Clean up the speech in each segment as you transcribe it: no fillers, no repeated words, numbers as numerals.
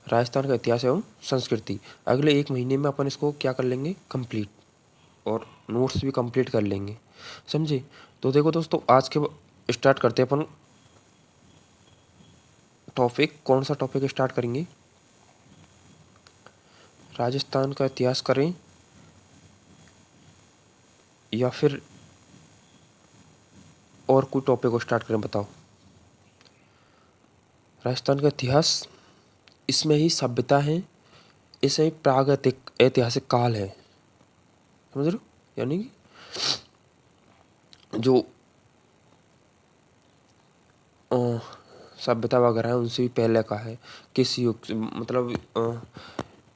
राजस्थान का इतिहास एवं संस्कृति। अगले 1 महीने में अपन इसको क्या कर लेंगे, कंप्लीट, और नोट्स भी कंप्लीट कर लेंगे, समझे। तो देखो दोस्तों, आज के स्टार्ट करते हैं अपन टॉपिक। कौन सा टॉपिक स्टार्ट करेंगे, राजस्थान का इतिहास करें या फिर और कोई टॉपिक को स्टार्ट करें, बताओ। राजस्थान का इतिहास, इसमें ही सभ्यता है, इसमें प्रागैतिक ऐतिहासिक काल है, समझ रहे हो, यानी कि जो सभ्यता वगैरह है उनसे भी पहले का है, किस युग मतलब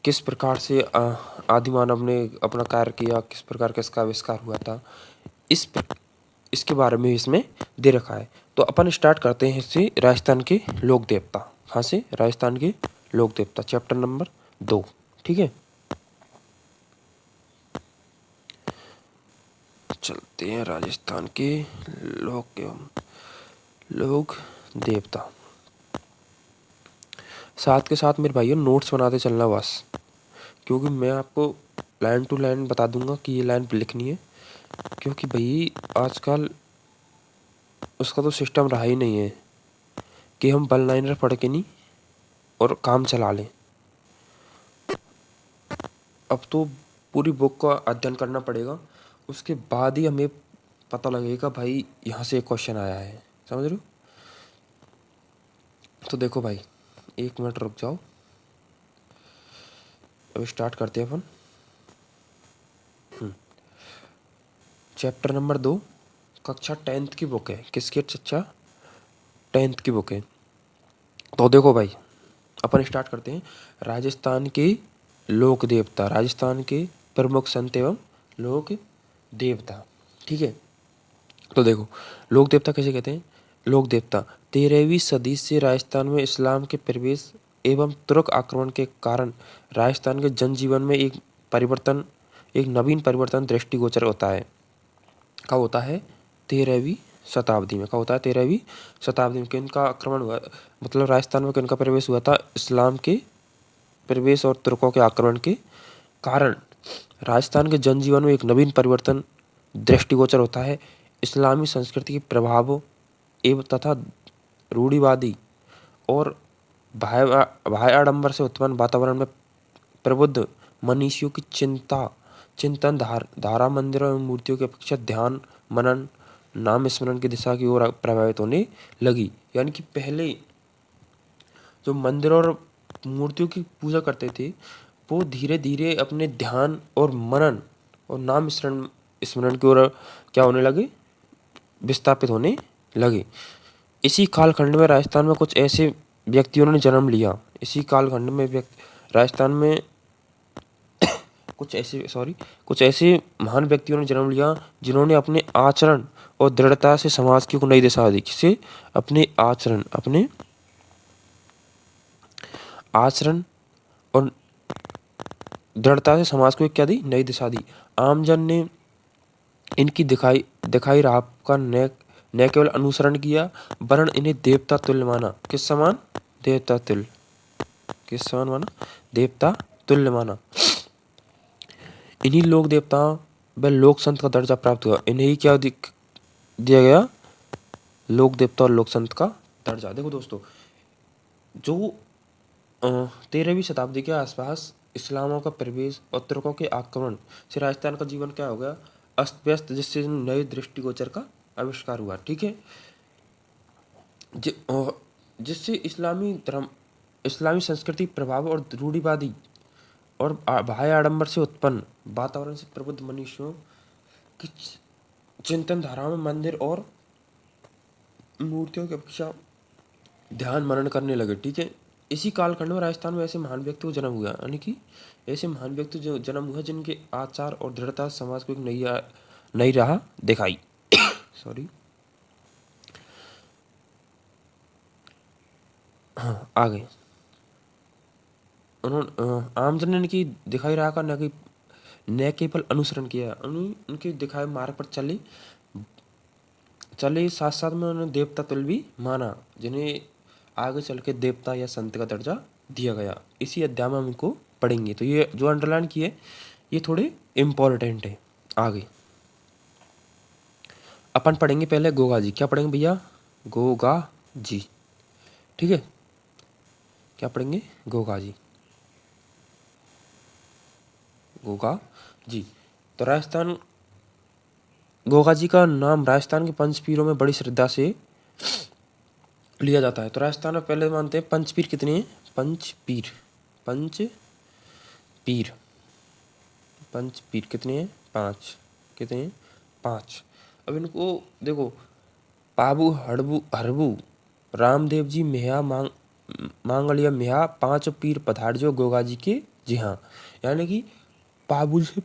किस प्रकार से आदि मानव ने अपना कार्य किया, किस प्रकार का इसका आविष्कार हुआ था, इसके बारे में इसमें दे रखा है। तो अपन स्टार्ट करते हैं इससे, राजस्थान के लोक देवता। कहाँ से, राजस्थान के लोक देवता, चैप्टर नंबर 2, ठीक है। चलते हैं राजस्थान के लोक देवता। साथ के साथ मेरे भाइयों नोट्स बनाते चलना बस, क्योंकि मैं आपको लाइन टू लाइन बता दूंगा कि ये लाइन लिखनी है, क्योंकि भाई आजकल उसका तो सिस्टम रहा ही नहीं है कि हम वन लाइनर पढ़ के नहीं और काम चला लें। अब तो पूरी बुक का अध्ययन करना पड़ेगा, उसके बाद ही हमें पता लगेगा भाई यहाँ से एक क्वेश्चन आया है, समझ रहे हो। तो देखो भाई, 1 मिनट रुक जाओ, अब स्टार्ट करते हैं अपन। चैप्टर नंबर 2, कक्षा 10th की बुक है। किसकी, कक्षा 10th की बुक है। तो देखो भाई, अपन स्टार्ट करते हैं। राजस्थान के लोक देवता, राजस्थान के प्रमुख संत एवं लोक देवता, ठीक है। तो देखो, लोक देवता कैसे कहते हैं। लोक देवता 13वीं सदी से राजस्थान में इस्लाम के प्रवेश एवं तुर्क आक्रमण के कारण राजस्थान के जनजीवन में एक परिवर्तन, एक नवीन परिवर्तन दृष्टिगोचर होता है। कब होता है, 13वीं शताब्दी में। कब होता है, 13वीं शताब्दी में। किनका आक्रमण हुआ, मतलब राजस्थान में किनका प्रवेश हुआ था, इस्लाम के प्रवेश और तुर्कों के आक्रमण के कारण राजस्थान के जनजीवन में एक नवीन परिवर्तन दृष्टिगोचर होता है। इस्लामी संस्कृति के प्रभाव एवं तथा रूढ़िवादी और बाह्य आडंबर से उत्पन्न वातावरण में प्रबुद्ध मनीषियों की चिंतन धारा मंदिरों एवं मूर्तियों की अपेक्षा ध्यान, मनन, नाम स्मरण की दिशा की ओर प्रभावित होने लगी। यानी कि पहले जो मंदिर और मूर्तियों की पूजा करते थे, वो धीरे धीरे अपने ध्यान और मनन और नाम स्मरण की ओर क्या होने लगे, विस्थापित होने लगे। इसी कालखंड में राजस्थान में कुछ ऐसे व्यक्तियों ने जन्म लिया। इसी कालखंड में राजस्थान में कुछ ऐसे महान व्यक्तियों ने जन्म लिया जिन्होंने अपने आचरण और दृढ़ता से समाज की को नई दिशा दी। किसे, अपने आचरण और दृढ़ता से समाज को क्या दी, नई दिशा दी। आमजन ने इनकी दिखाई राह का न केवल अनुसरण किया, वरन इन्हें देवता तुल्य माना। किस समान, देवता तुल्य। किस समान माना, देवता तुल्य माना। इन्हीं लोक देवताओं व लोक संत का दर्जा प्राप्त हुआ। इन्हें ही क्या दिया गया, लोक देवता और लोक संत का दर्जा। देखो दोस्तों, जो 13वीं शताब्दी के आसपास इस्लामों का प्रवेश और तुर्कों के आक्रमण से राजस्थान का जीवन क्या हो गया, अस्त व्यस्त, जिससे नए दृष्टिगोचर का आविष्कार हुआ, ठीक है। जिससे इस्लामी संस्कृति प्रभाव और रूढ़िवादी और बाह्य आडंबर से उत्पन्न वातावरण से प्रबुद्ध मनुष्यों की चिंतन धारा में मंदिर और मूर्तियों की अपेक्षा ध्यान मनन करने लगे, ठीक है। इसी कालखंड में राजस्थान में ऐसे महान व्यक्ति को जन्म हुआ, यानी कि ऐसे महान व्यक्ति जो जन्म हुआ जिनके आचार और दृढ़ता समाज को एक नई राह दिखाई। सॉरी, हाँ आगे। उन्होंने आमजन ने इनकी दिखाई राह का न केवल अनुसरण किया, उनके दिखाए मार्ग पर चले, साथ साथ में उन्होंने देवता तुल्य भी माना, जिन्हें आगे चल के देवता या संत का दर्जा दिया गया। इसी अध्याय में हम इनको पढ़ेंगे। तो ये जो अंडरलाइन किए ये थोड़े इम्पोर्टेंट है। आगे अपन पढ़ेंगे पहले गोगा जी। क्या पढ़ेंगे भैया? गोगा जी। ठीक है, क्या पढ़ेंगे? गोगा जी, गोगा जी। तो राजस्थान, गोगा जी का नाम राजस्थान के पंचपीरों में बड़ी श्रद्धा से लिया जाता है। तो राजस्थान में पहले मानते हैं पंचपीर कितने हैं? पंचपीर, पंचपीर, पंचपीर कितने हैं? 5। कितने हैं? 5। अब इनको देखो, पाबू हड़बू हरबू रामदेव जी मेहा मांगलिया मेहा 5 पीर पधार गोगा जी के जी हाँ। यानी कि पाबू से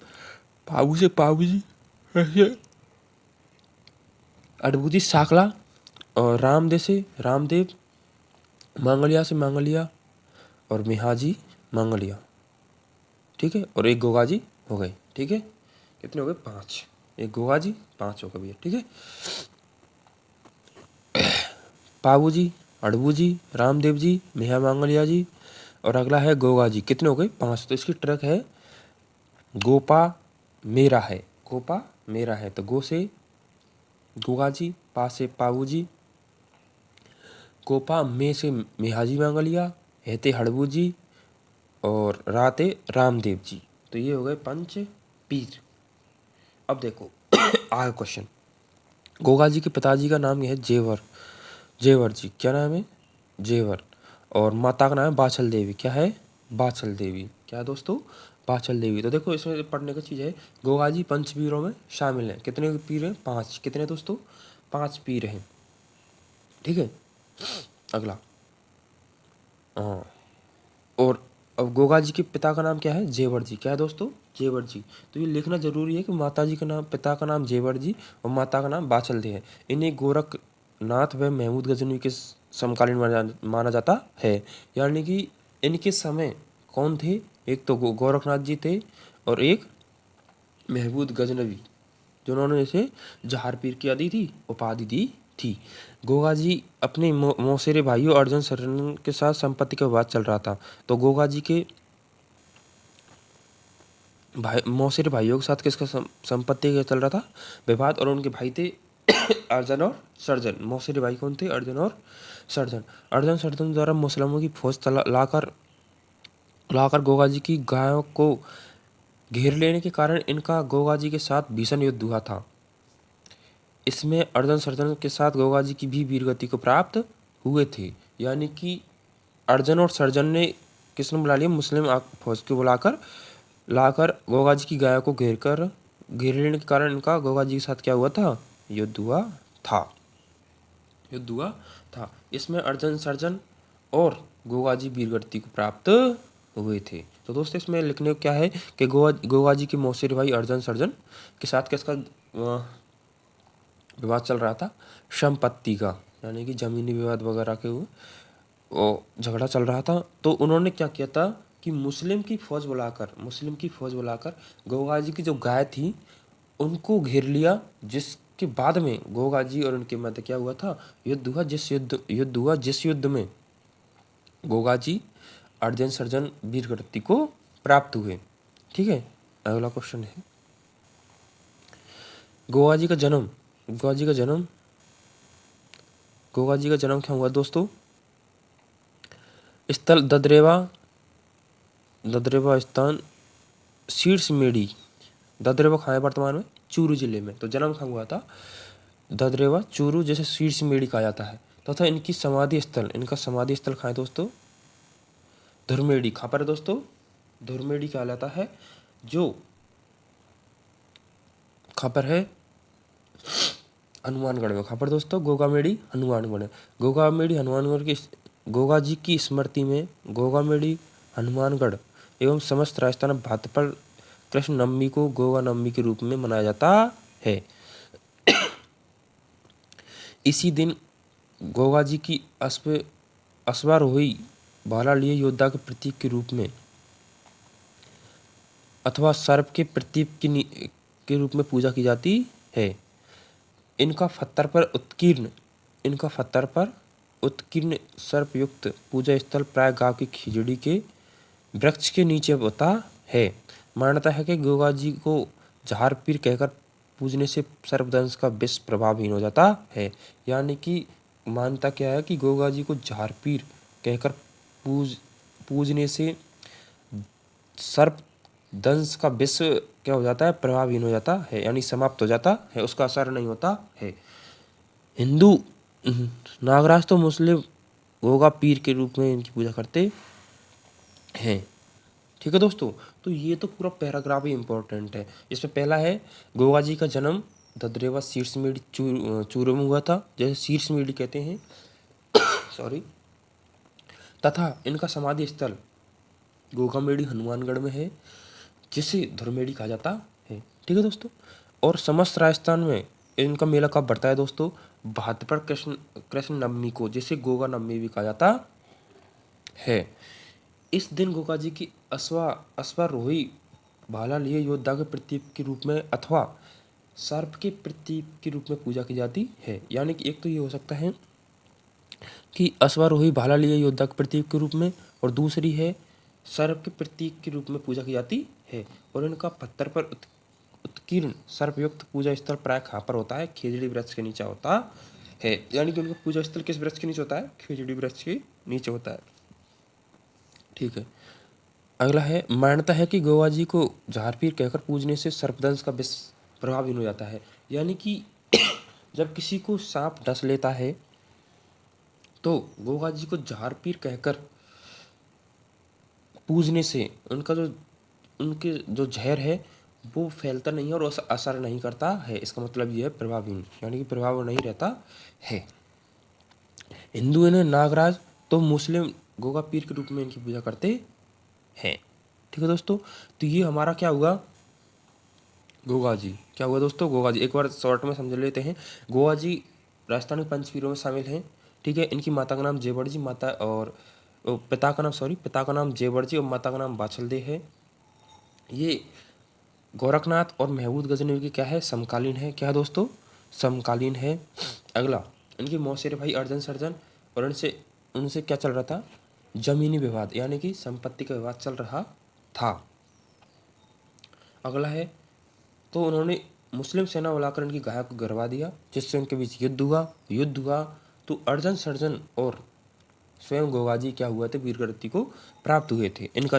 पाबू जी, अड़बू जी साकला, और रामदेव से रामदेव, मांगलिया से मांगलिया, और मेहाजी मांगलिया। ठीक है, और एक गोगा जी हो गए। ठीक है, कितने हो गए? 5। एक गोगा जी, 5 हो गए भैया। ठीक है, पाबू जी, अड़बू जी, रामदेव जी, मेहा मांगलिया जी, और अगला है गोगा जी। कितने हो गए? 5। तो इसकी ट्रक है गोपा मेरा है, गोपा मेरा है। तो गो से गोगा जी, पा से पाबू जी, गोपा में से मेहाजी मांगलिया, हेते हड़बू जी, और राते रामदेव जी। तो ये हो गए पंच पीर। अब देखो आगे क्वेश्चन। गोगा जी के पिताजी का नाम यह है जेवर, जेवर जी। क्या नाम है? जेवर। और माता का नाम है बाछल देवी। क्या है? बाछल देवी। क्या है दोस्तों? बाछल देवी। तो देखो इसमें पढ़ने की चीज़ है, गोगा जी पंचपीरों में शामिल हैं। कितने पीर हैं? 5। कितने दोस्तों? 5 पीर हैं। ठीक है, अगला। हाँ, और अब गोगा जी के पिता का नाम क्या है? जेवर जी। क्या है दोस्तों? जेवर जी। तो ये लिखना जरूरी है कि माता जी का नाम, पिता का नाम जेवर जी और माता का नाम बाछल दे है। इन्हें गोरखनाथ व महमूद गजनवी के समकालीन माना जाता है। यानी कि इनके समय कौन थे? एक तो गोरखनाथ जी थे, और एक महमूद गजनवी, जिन्होंने इसे जहार पीर की आदि थी उपाधि दी थी। गोगा जी अपने मौसेरे भाइयों अर्जुन शरण के साथ संपत्ति का विवाद चल रहा था। तो गोगा जी के भाई, मौसेरे भाइयों के साथ किसका संपत्ति का चल रहा था? विवाद। और उनके भाई थे अर्जुन और सर्जन। मौसेरे भाई कौन थे? अर्जुन और सर्जन। अर्जुन सर्जन द्वारा मुसलमानों की फौज लाकर लाकर गोगा जी की गायों को घेर लेने के कारण इनका गोगा जी के साथ भीषण युद्ध हुआ था। इसमें अर्जुन सर्जन के साथ गोगा जी की भी वीरगति को प्राप्त हुए थे। यानी कि अर्जुन और सर्जन ने किसने बुला लिया? मुस्लिम फौज को बुलाकर लाकर गोगा जी की गायों को घेर लेने के कारण इनका गोगा जी के साथ क्या हुआ था? युद्ध हुआ था। युद्ध हुआ था। इसमें अर्जुन सर्जन और गोगा जी वीरगति को प्राप्त हुए थे। तो दोस्तों इसमें लिखने को क्या है कि गोगा जी के मौसेरे भाई अर्जुन सर्जन के साथ किसका विवाद चल रहा था? संपत्ति का, यानी कि जमीनी विवाद वगैरह के वो झगड़ा चल रहा था। तो उन्होंने क्या किया था कि मुस्लिम की फौज बुलाकर गोगा जी की जो गाय थी उनको घेर लिया। जिसके बाद में गोगा जी और उनके मध्य क्या हुआ था? युद्ध हुआ। जिस युद्ध में गोगा जी अर्जुन सर्जन वीरगति को प्राप्त हुए। ठीक है, अगला क्वेश्चन है गोगा जी का जन्म। गोगा जी का जन्म क्या हुआ दोस्तों? स्थल ददरेवा स्थान शीर्ष मेड़ी। ददरेवा कहाँ है वर्तमान में? चूरू जिले में। तो जन्म कहाँ हुआ था? ददरेवा चूरू, जैसे शीर्ष मेड़ी कहा जाता है। तथा इनका समाधि स्थल कहाँ है दोस्तों? धुरमेड़ी। कहाँ पर है दोस्तों? धुरमेड़ी कहलाता है, जो कहाँ पर है? हनुमानगढ़ में। कहाँ पर दोस्तों? गोगामेड़ी हनुमानगढ़। हनुमानगढ़ की गोगा जी की स्मृति में गोगामेड़ी हनुमानगढ़ एवं समस्त राजस्थान भाजपा कृष्ण नवमी को गोगा नवमी के रूप में मनाया जाता है। इसी दिन गोगा जी की अश्वारोही भाला लिए योद्धा के प्रतीक के रूप में अथवा सर्प के प्रतीक के रूप में पूजा की जाती है। इनका पत्थर पर उत्कीर्ण सर्पयुक्त पूजा स्थल प्राय गांव की खिचड़ी के वृक्ष के नीचे होता है। मान्यता है कि गोगा जी को झार पीर कहकर पूजने से सर्पदंश का विष प्रभावहीन हो जाता है। यानी कि मान्यता क्या है कि गोगा जी को झार पीर कहकर पूजने से सर्प दंश का विष क्या हो जाता है, प्रभावहीन हो जाता है, यानी समाप्त हो जाता है, उसका असर नहीं होता है। हिंदू नागराज तो मुस्लिम गोगा पीर के रूप में इनकी पूजा करते हैं। ठीक है दोस्तों, तो ये तो पूरा पैराग्राफ ही इंपॉर्टेंट है। इसमें पहला है गोगा जी का जन्म ददरेवा शीर्षमेढ़ चूरू में हुआ था, जैसे शीर्षमेढ़ कहते हैं सॉरी, तथा इनका समाधि स्थल गोगामेढ़ी हनुमानगढ़ में है, जिसे धुरमेढ़ी कहा जाता है। ठीक है दोस्तों, और समस्त राजस्थान में इनका मेला कब बढ़ता है दोस्तों, भाद्रपद कृष्ण नवमी को, जिसे गोगा नवमी भी कहा जाता है। इस दिन गोगा जी की अश्वारोही भाला लिए योद्धा के प्रतीक के रूप में अथवा सर्प के प्रतीक के रूप में पूजा की जाती है। यानी कि एक तो ये हो सकता है कि अश्वारोही भाला लिए योद्धा के प्रतीक के रूप में, और दूसरी है सर्प के प्रतीक के रूप में पूजा की जाती है। और इनका पत्थर पर उत्कीर्ण सर्पयुक्त पूजा स्थल प्राय कहाँ पर होता है, खेजड़ी वृक्ष के नीचे होता है। यानी कि उनका पूजा स्थल किस वृक्ष के नीचे होता है, खेजड़ी वृक्ष के नीचे होता है। ठीक है, अगला है मान्यता है कि गोवा जी को झारपीर कहकर पूजने से सर्पदंश का विष प्रभावहीन हो जाता है। यानी कि जब किसी को सांप डस लेता है तो गोगा जी को झारपीर कहकर पूजने से उनके जो जहर है वो फैलता नहीं है और असर नहीं करता है। इसका मतलब ये है प्रभावहीन, यानी कि प्रभाव नहीं रहता है। हिंदू इन्हें नागराज तो मुस्लिम गोगा पीर के रूप में इनकी पूजा करते हैं। ठीक है दोस्तों, तो ये हमारा क्या हुआ, गोगा जी क्या हुआ दोस्तों, गोगा जी एक बार शॉर्ट में समझ लेते हैं। गोगा जी राजस्थान के पंचपीरों में शामिल हैं। ठीक है, इनकी माता का नाम जेवड़ जी, माता और पिता का नाम जेवड़ जी और माता का नाम बाछलदे है। ये गोरखनाथ और महमूद गजनवी की क्या है, समकालीन है। क्या है दोस्तों, समकालीन है। अगला, इनके मौसेरे भाई अर्जन सर्जन, और उनसे क्या चल रहा था, जमीनी विवाद, यानी कि संपत्ति का विवाद चल रहा था। अगला है, तो उन्होंने मुस्लिम सेना बुलाकर इनकी गाय को गिरवा दिया, जिससे उनके बीच युद्ध हुआ। तो अर्जन सर्जन और स्वयं गोगाजी क्या हुए थे, वीरगति को प्राप्त हुए थे। इनका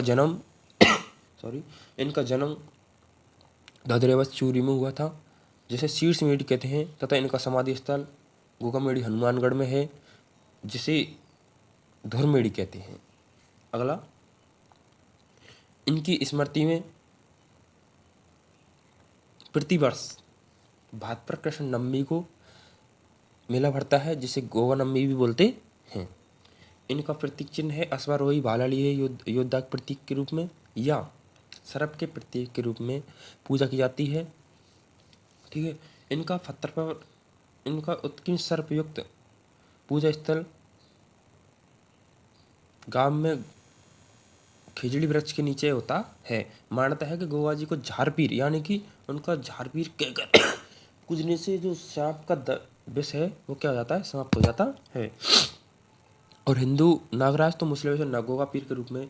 जन्म धदरेवत चूरी में हुआ था, जिसे शीर्षमेढ़ कहते हैं, तथा इनका समाधि स्थल गोगामेढ़ी हनुमानगढ़ में है, जिसे धुरमेढ़ी कहते हैं। अगला, इनकी स्मृति में प्रतिवर्ष भाद्रपद कृष्ण नवमी को मेला भरता है, जिसे गोगा नवमी भी बोलते हैं। इनका प्रतीक चिन्ह है अश्वारोही भाला लिए योद्धा के प्रतीक के रूप में या सर्प के प्रतीक के रूप में पूजा की जाती है। ठीक है, इनका पत्थर पर इनका उत्कीर्ण सर्पयुक्त पूजा स्थल गांव में खिजड़ी वृक्ष के नीचे होता है। मान्यता है कि गोगा जी को झारपीर, यानी कि उनका झारपीर कहकर पूजने से जो सांप का विष है वो क्या हो जाता है, समाप्त हो जाता है। और हिंदू नागराज तो मुस्लिम से गोगा पीर के रूप में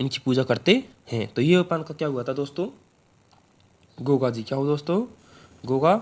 इनकी पूजा करते हैं। तो ये उपान का क्या हुआ था दोस्तों, गोगा जी क्या हुआ दोस्तों, गोगा